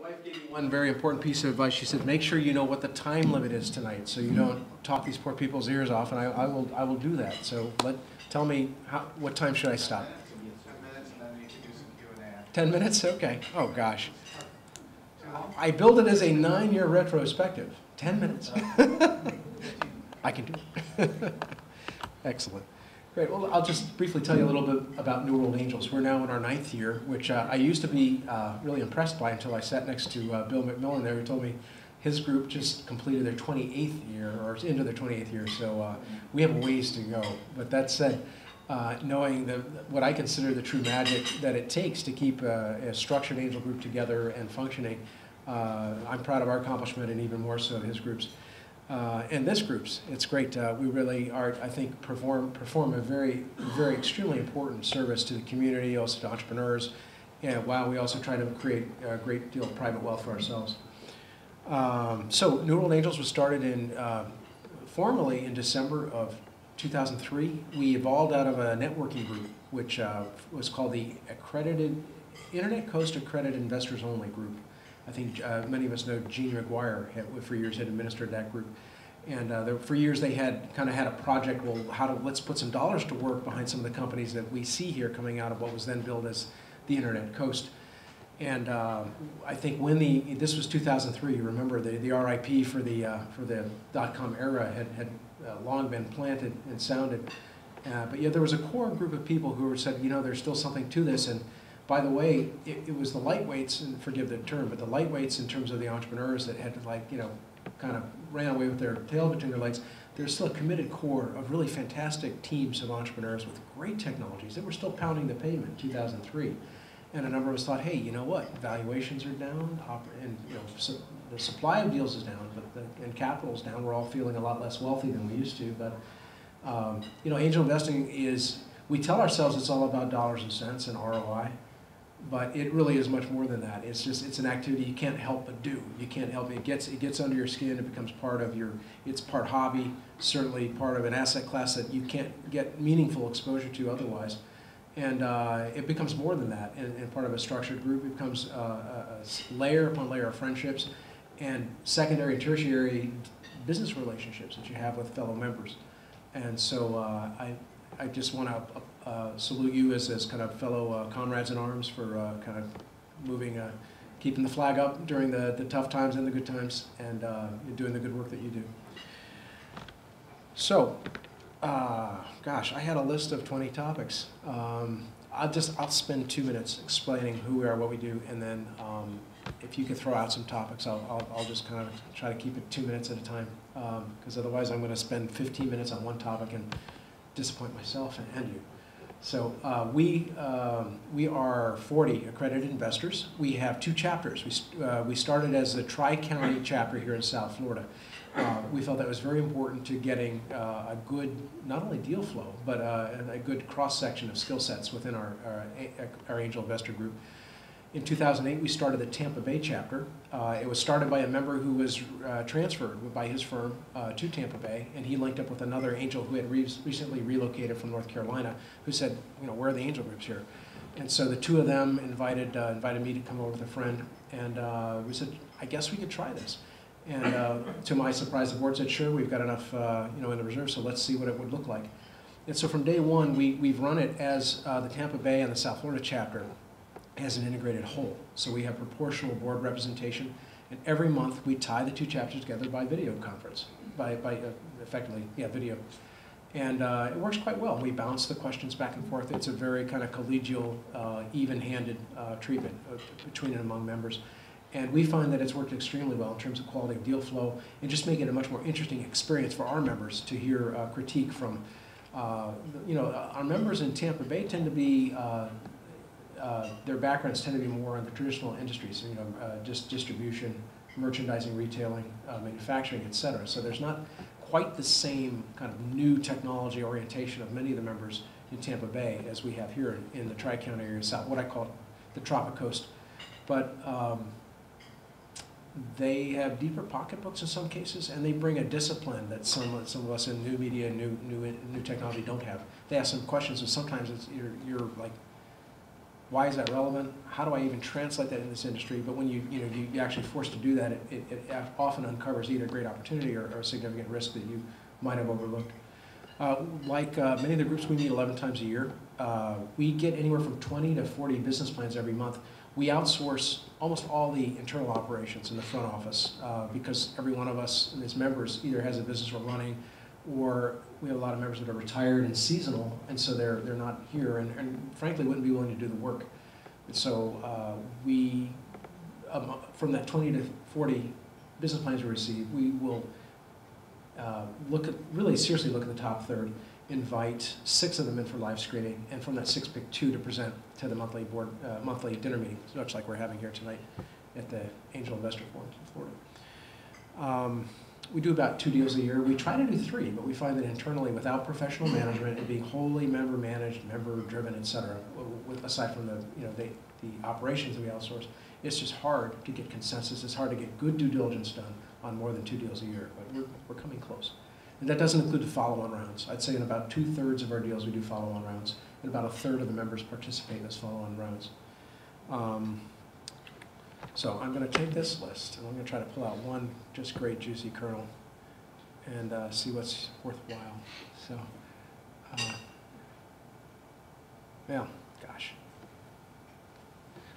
wife gave me one very important piece of advice. She said, make sure you know what the time limit is tonight so you don't talk these poor people's ears off, and I will do that. So tell me, what time should I stop? 10 minutes, and then we can do some Q&A. 10 minutes? Okay. Oh, gosh. I build it as a 9-year retrospective. 10 minutes. I can do it. Excellent. Great. Well, I'll just briefly tell you a little bit about New World Angels. We're now in our 9th year, which I used to be really impressed by until I sat next to Bill McMillan there, who told me his group just completed their 28th year, or into their 28th year, so we have a ways to go. But that said, knowing what I consider the true magic that it takes to keep a structured angel group together and functioning, I'm proud of our accomplishment, and even more so his groups. And this group's, it's great. We really are, I think, perform a very extremely important service to the community, also to entrepreneurs, and while we also try to create a great deal of private wealth for ourselves. So New World Angels was started formally in December of 2003. We evolved out of a networking group, which was called the Internet Coast Accredited Investors Only Group. I think many of us know Gene McGuire for years had administered that group, and for years they had kind of had a project. Well, let's put some dollars to work behind some of the companies that we see here coming out of what was then billed as the Internet Coast. And I think when this was 2003, you remember the RIP for the .com era had long been planted and sounded, but yeah, there was a core group of people who said, you know, there's still something to this. And by the way, it was the lightweights, and forgive the term, but the lightweights in terms of the entrepreneurs that had to, like, you know, kind of ran away with their tail between their legs. There's still a committed core of really fantastic teams of entrepreneurs with great technologies that were still pounding the pavement in 2003. And a number of us thought, hey, you know what? Valuations are down, and you know, so the supply of deals is down, and capital is down. We're all feeling a lot less wealthy than we used to. But you know, angel investing we tell ourselves it's all about dollars and cents and ROI. But it really is much more than that. It's an activity you can't help but do. You can't help it. It gets under your skin. It becomes part of it's part hobby, certainly part of an asset class that you can't get meaningful exposure to otherwise. And it becomes more than that. And part of a structured group, it becomes a layer upon layer of friendships and secondary and tertiary business relationships that you have with fellow members. And so I just want to salute you as kind of fellow comrades in arms for kind of keeping the flag up during the tough times and the good times, and doing the good work that you do. So, gosh, I had a list of 20 topics. I'll spend 2 minutes explaining who we are, what we do, and then if you could throw out some topics, I'll just kind of try to keep it 2 minutes at a time, because otherwise I'm going to spend 15 minutes on one topic and disappoint myself and you. So we are 40 accredited investors. We have 2 chapters. We started as a Tri-County chapter here in South Florida. We felt that was very important to getting a good, not only deal flow, but a good cross-section of skill sets within our angel investor group. In 2008, we started the Tampa Bay chapter. It was started by a member who was transferred by his firm to Tampa Bay, and he linked up with another angel who had recently relocated from North Carolina, who said, you know, where are the angel groups here? And so the 2 of them invited me to come over with a friend, and we said, I guess we could try this. And to my surprise, the board said, sure, we've got enough you know, in the reserve, so let's see what it would look like. And so from day one, we've run it as the Tampa Bay and the South Florida chapter as an integrated whole. So we have proportional board representation, and every month we tie the 2 chapters together by video conference, effectively, yeah, video. And it works quite well. We bounce the questions back and forth. It's a very kind of collegial, even-handed treatment between and among members. And we find that it's worked extremely well in terms of quality of deal flow, and just making it a much more interesting experience for our members to hear critique from, you know, our members in Tampa Bay tend to be, their backgrounds tend to be more on the traditional industries, you know, just distribution, merchandising, retailing, manufacturing, etc. So there's not quite the same kind of new technology orientation of many of the members in Tampa Bay as we have here in the Tri-County area, south, what I call the Tropic Coast. But they have deeper pocketbooks in some cases, and they bring a discipline that some of us in new media and new technology don't have. They ask some questions, and sometimes you're like, Why is that relevant? How do I even translate that in this industry? But when you're actually forced to do that, it often uncovers either a great opportunity or a significant risk that you might have overlooked. Like many of the groups, we meet 11 times a year. We get anywhere from 20 to 40 business plans every month. We outsource almost all the internal operations in the front office because every one of us as members either has a business we're running, or we have a lot of members that are retired and seasonal, and so they're not here and frankly wouldn't be willing to do the work. And so we, from that 20 to 40 business plans we receive, we will really seriously look at the top third, invite 6 of them in for live screening, and from that 6 pick 2 to present to the monthly dinner meeting, much like we're having here tonight at the Angel Investor Forum in Florida. We do about 2 deals a year. We try to do 3, but we find that internally, without professional management and being wholly member managed, member driven, et cetera, aside from the operations that we outsource, it's just hard to get consensus. It's hard to get good due diligence done on more than 2 deals a year, but we're coming close. And that doesn't include the follow-on rounds. I'd say in about 2/3 of our deals we do follow-on rounds, and about 1/3 of the members participate in those follow-on rounds. So I'm going to take this list, and I'm going to try to pull out one just great juicy kernel and see what's worthwhile. So, yeah, gosh.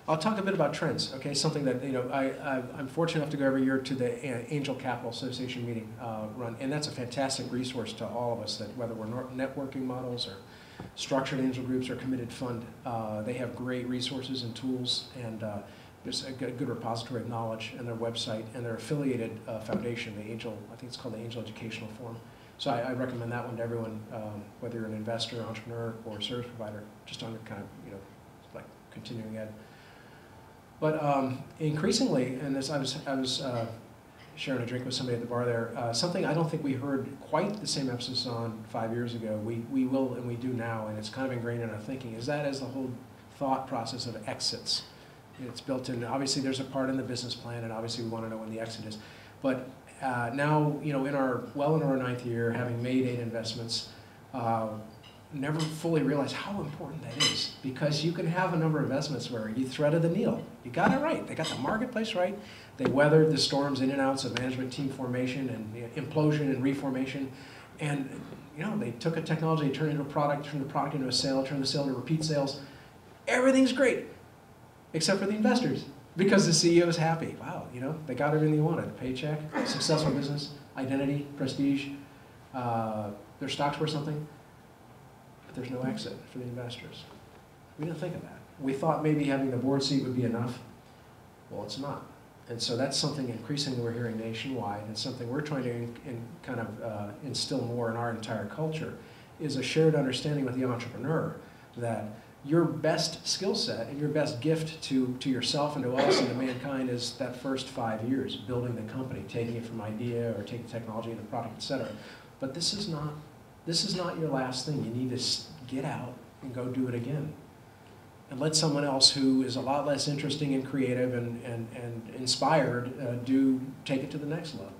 I'll talk a bit about trends, okay? Something that, I'm fortunate enough to go every year to the Angel Capital Association meeting run, and that's a fantastic resource to all of us, that whether we're networking models or structured angel groups or committed fund, they have great resources and tools, and there's a good repository of knowledge in their website, and their affiliated foundation, the Angel, I think it's called the Angel Educational Forum. So I recommend that one to everyone, whether you're an investor, entrepreneur, or service provider, just on kind of, like continuing ed. But increasingly, and as I was sharing a drink with somebody at the bar there, something I don't think we heard quite the same emphasis on 5 years ago, we will and we do now, and it's kind of ingrained in our thinking, is that as the whole thought process of exits. It's built in, obviously there's a part in the business plan, and obviously we want to know when the exit is. But now, in our 9th year, having made 8 investments, never fully realized how important that is, because you can have a number of investments where you threaded the needle. You got it right. They got the marketplace right. They weathered the storms in and outs of management team formation and implosion and reformation. And they took a technology and turned it into a product, turned the product into a sale, turned the sale into repeat sales. Everything's great, except for the investors, because the CEO is happy. Wow, they got everything they wanted: a paycheck, successful business, identity, prestige, their stocks worth something. But there's no exit for the investors. We didn't think of that. We thought maybe having the board seat would be enough. Well, it's not. And so that's something increasingly we're hearing nationwide, and something we're trying to instill more in our entire culture, is a shared understanding with the entrepreneur that your best skill set and your best gift to yourself and to us and to mankind is that first 5 years, building the company, taking it from idea or taking technology into product, et cetera. But this is not your last thing. You need to get out and go do it again. And let someone else who is a lot less interesting and creative and inspired take it to the next level.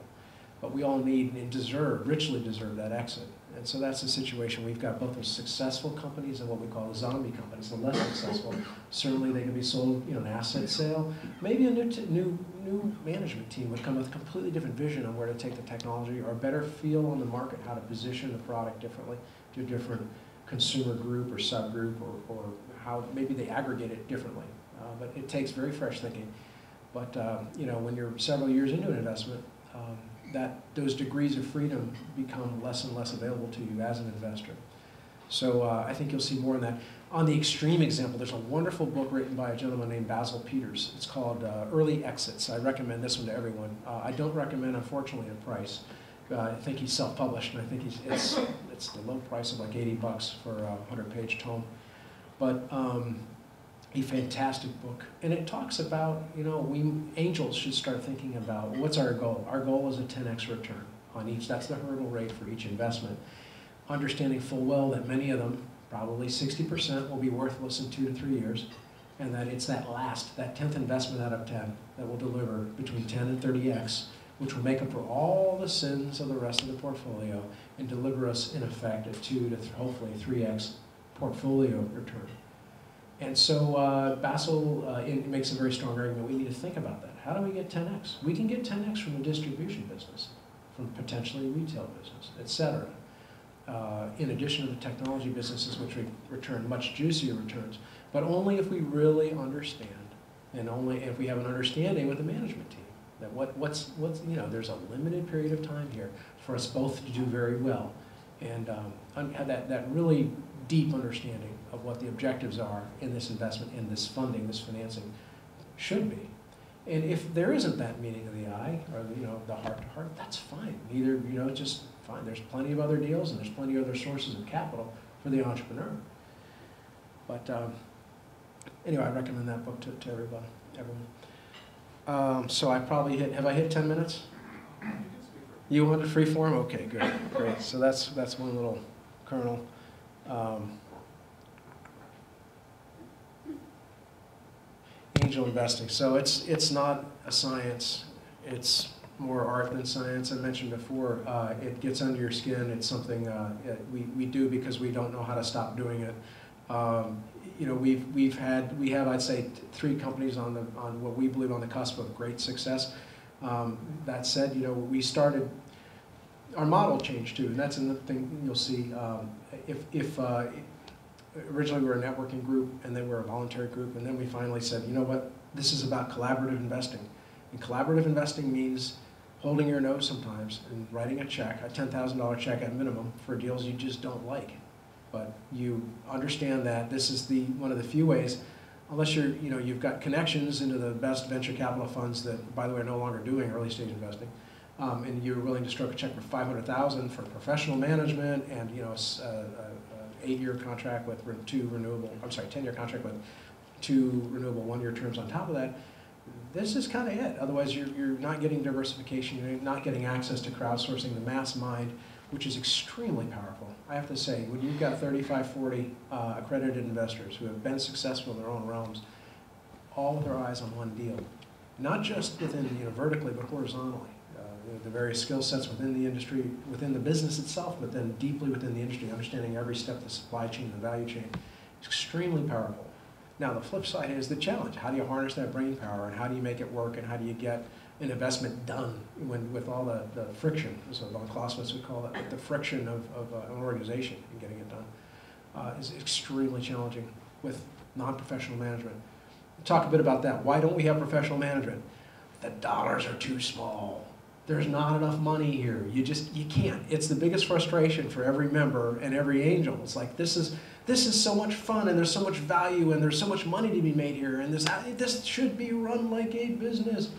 But we all need and richly deserve that exit. And so that's the situation. We've got both the successful companies and what we call the zombie companies, the less successful. Certainly they can be sold, an asset sale. Maybe a new management team would come with a completely different vision on where to take the technology, or a better feel on the market, how to position the product differently to a different consumer group or subgroup, or how maybe they aggregate it differently. But it takes very fresh thinking. But when you're several years into an investment, those degrees of freedom become less and less available to you as an investor. So I think you'll see more of that. On the extreme example, there's a wonderful book written by a gentleman named Basil Peters. It's called Early Exits. I recommend this one to everyone. I don't recommend, unfortunately, a price. I think he's self-published, and I think it's the low price of like $80 for a 100-page tome. But a fantastic book, and it talks about, we angels should start thinking about what's our goal. Our goal is a 10x return on each. That's the hurdle rate for each investment. Understanding full well that many of them, probably 60%, will be worthless in 2 to 3 years, and that it's that 10th investment out of 10 that will deliver between 10 and 30x, which will make up for all the sins of the rest of the portfolio and deliver us, in effect, a 2 to hopefully 3x portfolio return. And so Basil makes a very strong argument. We need to think about that. How do we get 10x? We can get 10x from the distribution business, from potentially retail business, et cetera. In addition to the technology businesses, which return much juicier returns, but only if we really understand, and only if we have an understanding with the management team that what's there's a limited period of time here for us both to do very well, and have that really deep understanding of what the objectives are in this investment, in this funding, this financing should be. And if there isn't that meeting of the eye, or the heart to heart, that's fine. Either just fine. There's plenty of other deals, and there's plenty of other sources of capital for the entrepreneur. But anyway, I recommend that book to everyone. So I probably have I hit 10 minutes? You wanted free form? Okay, good, great. So that's one little kernel. Angel investing. So it's not a science. It's more art than science. I mentioned before, it gets under your skin. It's something we do because we don't know how to stop doing it. We have I'd say 3 companies on what we believe on the cusp of great success. That said, we started. Our model changed too, and that's another thing you'll see. Originally we were a networking group, and then we were a voluntary group, and then we finally said, you know what, this is about collaborative investing. And collaborative investing means holding your nose sometimes and writing a check, a $10,000 check at minimum, for deals you just don't like. But you understand that this is one of the few ways, unless you've got connections into the best venture capital funds that, by the way, are no longer doing early stage investing, and you're willing to stroke a check for $500,000 for professional management and 8-year contract with 10-year contract with 2 renewable 1-year terms on top of that. This is kind of it. Otherwise, you're not getting diversification. You're not getting access to crowdsourcing, the mass mind, which is extremely powerful. I have to say, when you've got 35, 40 accredited investors who have been successful in their own realms, all with their eyes on one deal, not just within vertically, but horizontally. The various skill sets within the industry, within the business itself, but then deeply within the industry, understanding every step of the supply chain, the value chain, is extremely powerful. Now, the flip side is the challenge. How do you harness that brain power, and how do you make it work, and how do you get an investment done with all the friction, so von Clausewitz would call it, the friction of an organization in getting it done, is extremely challenging with non-professional management. Talk a bit about that. Why don't we have professional management? The dollars are too small. There's not enough money here. You can't. It's the biggest frustration for every member and every angel. It's like, this is so much fun, and there's so much value, and there's so much money to be made here, and this should be run like a business.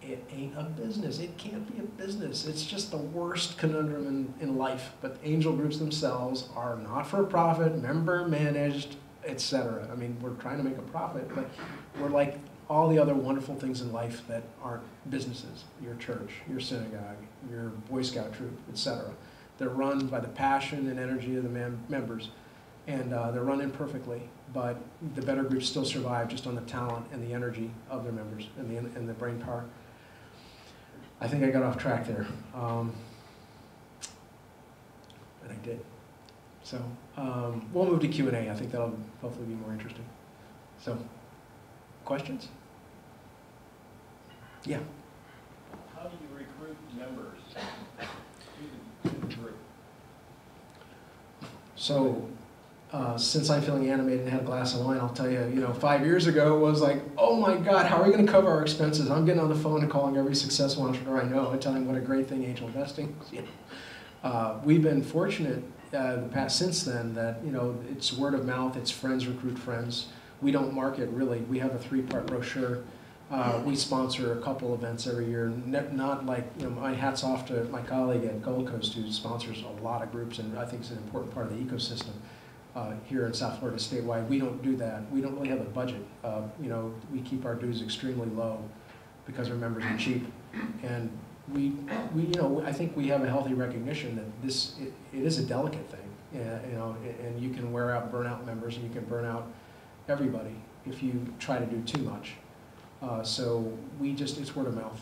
It ain't a business. It can't be a business. It's just the worst conundrum in life. But angel groups themselves are not-for-profit, member-managed, etc. I mean, we're trying to make a profit, but we're like all the other wonderful things in life that aren't businesses, your church, your synagogue, your Boy Scout troop, etc. They're run by the passion and energy of the members, and they're run imperfectly, but the better groups still survive just on the talent and the energy of their members and the brain power. I think I got off track there, and I did. So we'll move to Q&A. I think that'll hopefully be more interesting. So, questions? Yeah. How do you recruit members to the group? So, since I'm feeling animated and had a glass of wine, I'll tell you, 5 years ago it was like, oh my God, how are we going to cover our expenses? I'm getting on the phone and calling every successful entrepreneur I know and telling them what a great thing angel investing is. We've been fortunate since then that, it's word of mouth, it's friends recruit friends. We don't market really. We have a 3-part brochure. We sponsor a couple events every year. Not like, my hat's off to my colleague at Gold Coast who sponsors a lot of groups, and I think it's an important part of the ecosystem here in South Florida statewide. We don't do that. We don't really have a budget. We keep our dues extremely low because our members are cheap, and I think we have a healthy recognition that it is a delicate thing, and you can wear out burnout members, and you can burn out everybody if you try to do too much. So it's word of mouth.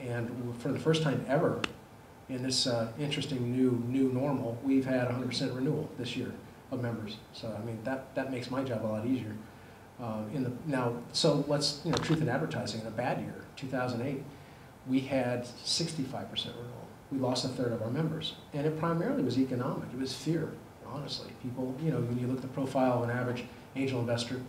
And for the first time ever in this interesting new normal, we've had 100% renewal this year. of members. So, I mean, that makes my job a lot easier. So let's, truth in advertising, in a bad year, 2008, we had 65% renewal. We lost a third of our members. And it primarily was economic. It was fear, honestly. People, when you look at the profile of an average angel investor,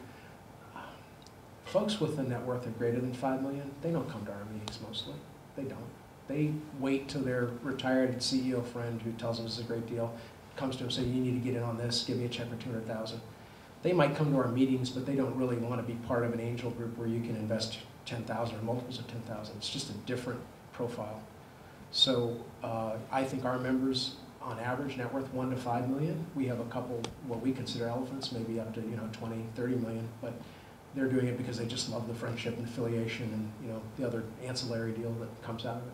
folks with a net worth of greater than $5 million, they don't come to our meetings mostly. They don't. They wait till their retired CEO friend who tells them this is a great deal, comes to them and says, you need to get in on this, give me a check for $200,000. They might come to our meetings, but they don't really want to be part of an angel group where you can invest 10,000 or multiples of 10,000. It's just a different profile. So I think our members, on average, net worth 1 to 5 million. We have a couple, what we consider elephants, maybe up to 20, 30 million, but they're doing it because they just love the friendship and affiliation and the other ancillary deal that comes out of it.